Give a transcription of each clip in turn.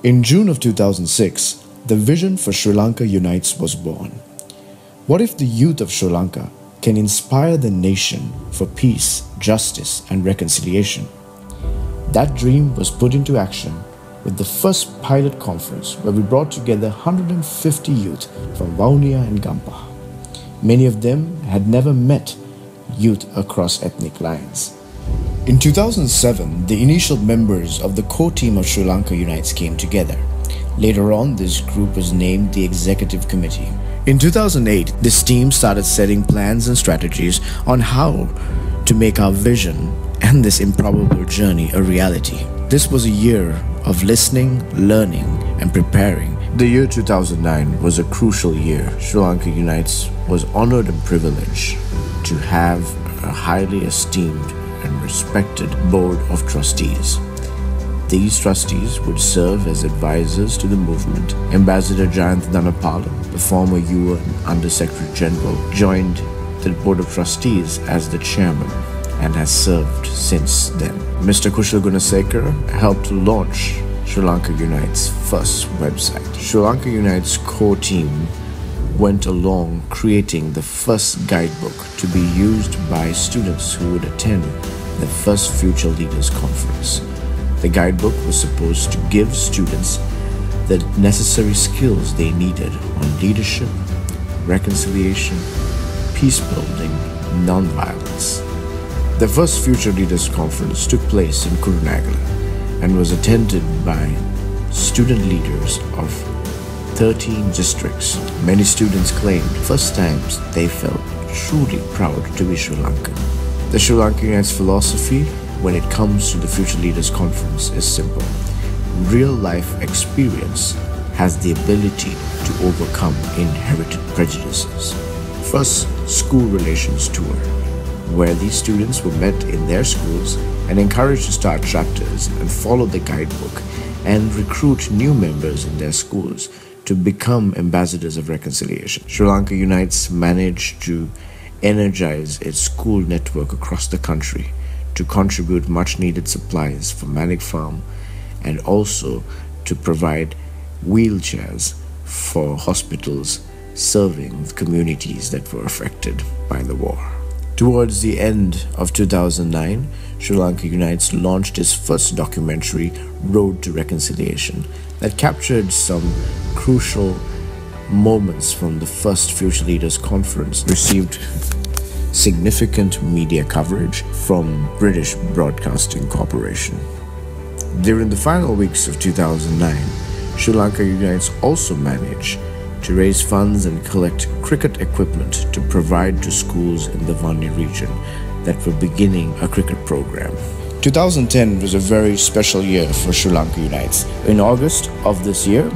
In June of 2006, the vision for Sri Lanka Unites was born. What if the youth of Sri Lanka can inspire the nation for peace, justice, and reconciliation? That dream was put into action with the first pilot conference where we brought together 150 youth from Vaunia and Gampa. Many of them had never met youth across ethnic lines. In 2007, the initial members of the core team of Sri Lanka Unites came together. Later on, this group was named the Executive Committee. In 2008, this team started setting plans and strategies on how to make our vision and this improbable journey a reality. This was a year of listening, learning, and preparing. The year 2009 was a crucial year. Sri Lanka Unites was honored and privileged to have a highly esteemed and respected board of trustees. These trustees would serve as advisors to the movement. Ambassador Jayant Dhanapala, the former UN Under-Secretary General, joined the board of trustees as the chairman and has served since then. Mr. Kushal Gunasekara helped launch Sri Lanka Unites' first website. Sri Lanka Unites' core team went along creating the first guidebook to be used by students who would attend the first Future Leaders Conference. The guidebook was supposed to give students the necessary skills they needed on leadership, reconciliation, peace building, non-violence. The first Future Leaders Conference took place in Kurunegala and was attended by student leaders of 13 districts. Many students claimed first times they felt truly proud to be Sri Lankan. The Sri Lanka Unites philosophy when it comes to the Future Leaders Conference is simple. Real life experience has the ability to overcome inherited prejudices. First, school relations tour, where these students were met in their schools and encouraged to start chapters and follow the guidebook and recruit new members in their schools to become ambassadors of reconciliation. Sri Lanka Unites managed to energize its school network across the country to contribute much needed supplies for Manik Farm and also to provide wheelchairs for hospitals serving the communities that were affected by the war. Towards the end of 2009, Sri Lanka Unites launched its first documentary, Road to Reconciliation, that captured some crucial moments from the first Future Leaders Conference, received significant media coverage from British Broadcasting Corporation. During the final weeks of 2009, Sri Lanka Unites also managed to raise funds and collect cricket equipment to provide to schools in the Vani region that were beginning a cricket program. 2010 was a very special year for Sri Lanka Unites. In August of this year,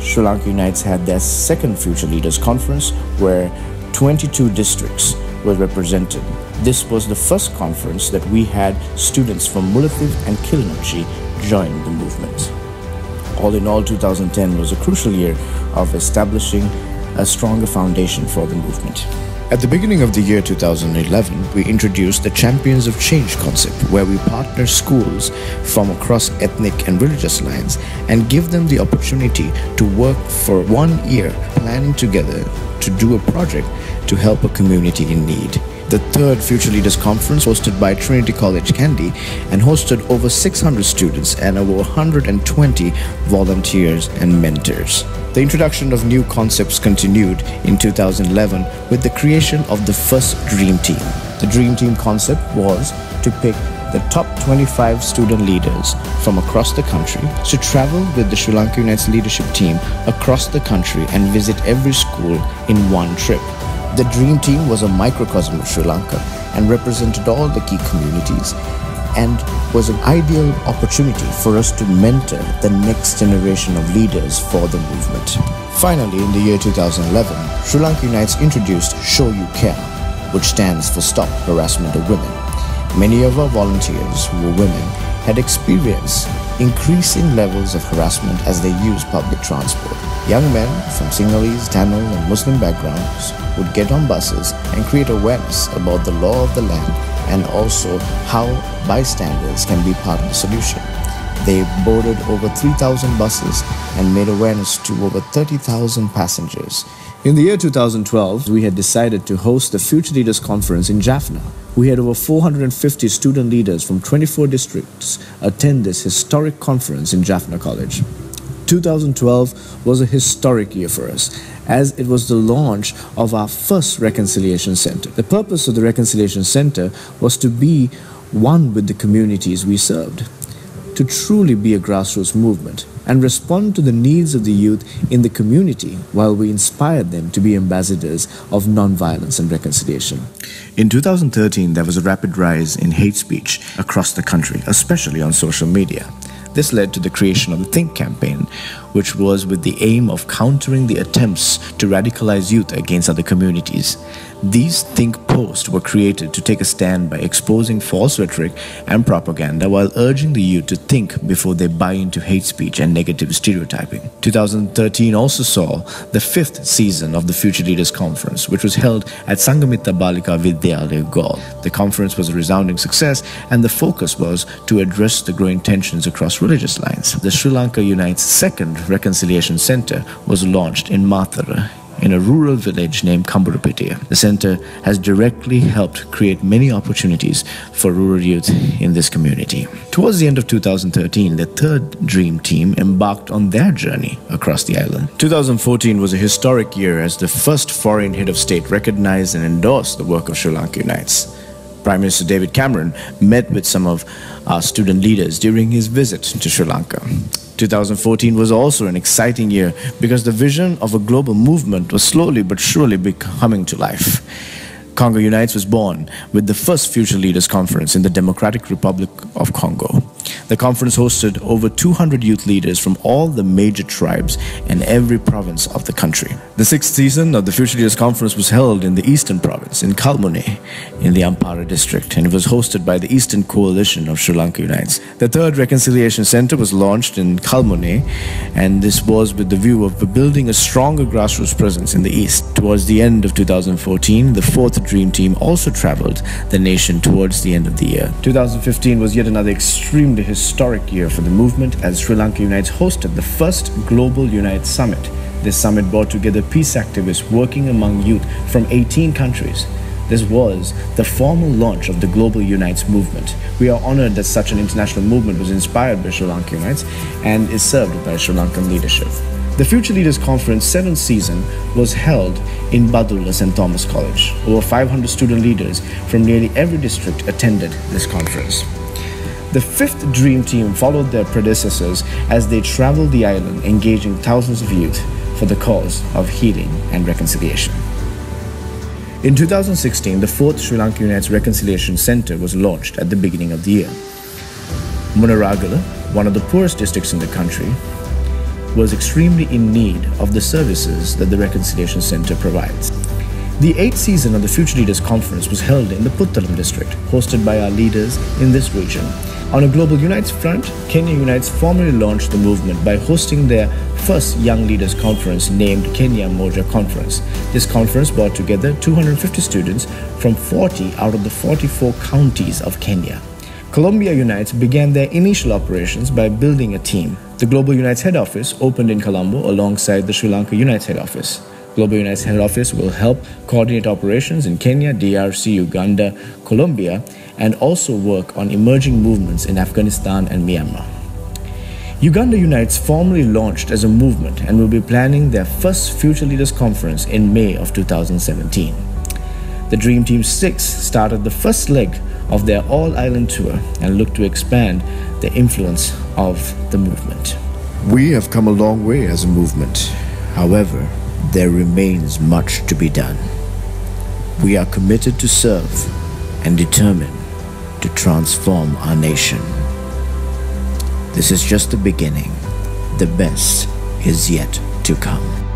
Sri Lanka Unites had their second Future Leaders Conference where 22 districts were represented. This was the first conference that we had students from Mullaitivu and Kilinochchi join the movement. All in all, 2010 was a crucial year of establishing a stronger foundation for the movement. At the beginning of the year 2011, we introduced the Champions of Change concept, where we partner schools from across ethnic and religious lines and give them the opportunity to work for 1 year, planning together to do a project to help a community in need. The third Future Leaders Conference, hosted by Trinity College Kandy and hosted over 600 students and over 120 volunteers and mentors. The introduction of new concepts continued in 2011 with the creation of the first Dream Team. The Dream Team concept was to pick the top 25 student leaders from across the country to travel with the Sri Lanka Unites leadership team across the country and visit every school in one trip. The Dream Team was a microcosm of Sri Lanka and represented all the key communities and was an ideal opportunity for us to mentor the next generation of leaders for the movement. Finally, in the year 2011, Sri Lanka Unites introduced Show You Care, which stands for Stop Harassment of Women. Many of our volunteers who were women had experienced increasing levels of harassment as they used public transport. Young men from Sinhalese, Tamil and Muslim backgrounds would get on buses and create awareness about the law of the land and also how bystanders can be part of the solution. They boarded over 3,000 buses and made awareness to over 30,000 passengers. In the year 2012, we had decided to host the Future Leaders Conference in Jaffna. We had over 450 student leaders from 24 districts attend this historic conference in Jaffna College. 2012 was a historic year for us, as it was the launch of our first Reconciliation Center. The purpose of the Reconciliation Center was to be one with the communities we served, to truly be a grassroots movement and respond to the needs of the youth in the community while we inspired them to be ambassadors of nonviolence and reconciliation. In 2013, there was a rapid rise in hate speech across the country, especially on social media. This led to the creation of the Think campaign, which was with the aim of countering the attempts to radicalize youth against other communities. These Think posts were created to take a stand by exposing false rhetoric and propaganda while urging the youth to think before they buy into hate speech and negative stereotyping. 2013 also saw the 5th season of the Future Leaders Conference, which was held at Sangamita Balika Vidyalaya, Gaul. The conference was a resounding success, and the focus was to address the growing tensions across religious lines. The SriLanka Unites' second Reconciliation Center was launched in Mathura, in a rural village named Kamburupitiya. The center has directly helped create many opportunities for rural youth in this community. Towards the end of 2013, the third Dream Team embarked on their journey across the island. 2014 was a historic year as the first foreign head of state recognized and endorsed the work of SriLanka Unites. Prime Minister David Cameron met with some of our student leaders during his visit to Sri Lanka. 2014 was also an exciting year because the vision of a global movement was slowly but surely coming to life. Lanka Unites was born with the first Future Leaders Conference in the Democratic Republic of Congo. The conference hosted over 200 youth leaders from all the major tribes and every province of the country. The 6th season of the Future Leaders Conference was held in the Eastern Province, in Kalmune, in the Ampara district, and it was hosted by the Eastern Coalition of Sri Lanka Unites. The third Reconciliation Center was launched in Kalmune, and this was with the view of building a stronger grassroots presence in the East. Towards the end of 2014, the fourth Dream Team also traveled the nation towards the end of the year. 2015 was yet another extremely historic year for the movement as Sri Lanka Unites hosted the first Global Unite Summit. This summit brought together peace activists working among youth from 18 countries. This was the formal launch of the Global Unites movement. We are honored that such an international movement was inspired by Sri Lanka Unites and is served by Sri Lankan leadership. The Future Leaders Conference 7th season was held in Badulla St. Thomas College. Over 500 student leaders from nearly every district attended this conference. The 5th Dream Team followed their predecessors as they traveled the island, engaging thousands of youth for the cause of healing and reconciliation. In 2016, the 4th Sri Lanka Unites Reconciliation Center was launched at the beginning of the year. Munaragala, one of the poorest districts in the country, was extremely in need of the services that the Reconciliation Center provides. The 8th season of the Future Leaders Conference was held in the Puttalam district, hosted by our leaders in this region. On a Global Unites front, Kenya Unites formally launched the movement by hosting their first Young Leaders Conference named Kenya Moja Conference. This conference brought together 250 students from 40 out of the 44 counties of Kenya. Colombia Unites began their initial operations by building a team. The Global Unites head office opened in Colombo alongside the Sri Lanka Unites head office. Global Unites head office will help coordinate operations in Kenya, DRC, Uganda, Colombia, and also work on emerging movements in Afghanistan and Myanmar. Uganda Unites formally launched as a movement and will be planning their first Future Leaders Conference in May of 2017. The Dream Team 6 started the first leg of their all-island tour and look to expand the influence of the movement. We have come a long way as a movement. However, there remains much to be done. We are committed to serve and determined to transform our nation. This is just the beginning. The best is yet to come.